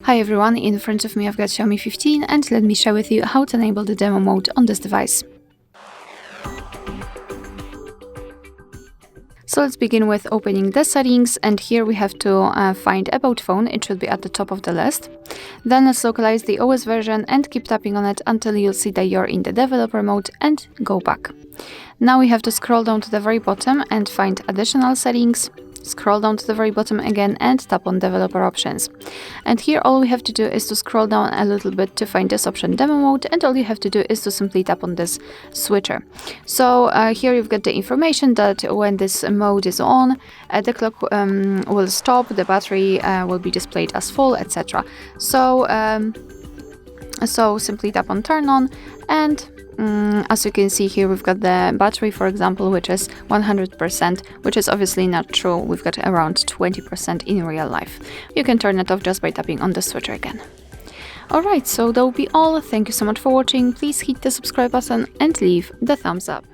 Hi everyone, in front of me I've got Xiaomi 15 and let me share with you how to enable the demo mode on this device. So let's begin with opening the settings, and here we have to find About Phone. It should be at the top of the list. Then let's localize the OS version and keep tapping on it until you'll see that you're in the developer mode and go back. Now we have to scroll down to the very bottom and find additional settings. Scroll down to the very bottom again and tap on developer options. And here all we have to do is to scroll down a little bit to find this option demo mode, and all you have to do is to simply tap on this switcher. So here you've got the information that when this mode is on, the clock will stop, the battery will be displayed as full, etc. So simply tap on turn on, and as you can see here, we've got the battery, for example, which is 100%, which is obviously not true. We've got around 20% in real life. You can turn it off just by tapping on the switcher again. Alright, so that will be all. Thank you so much for watching. Please hit the subscribe button and leave the thumbs up.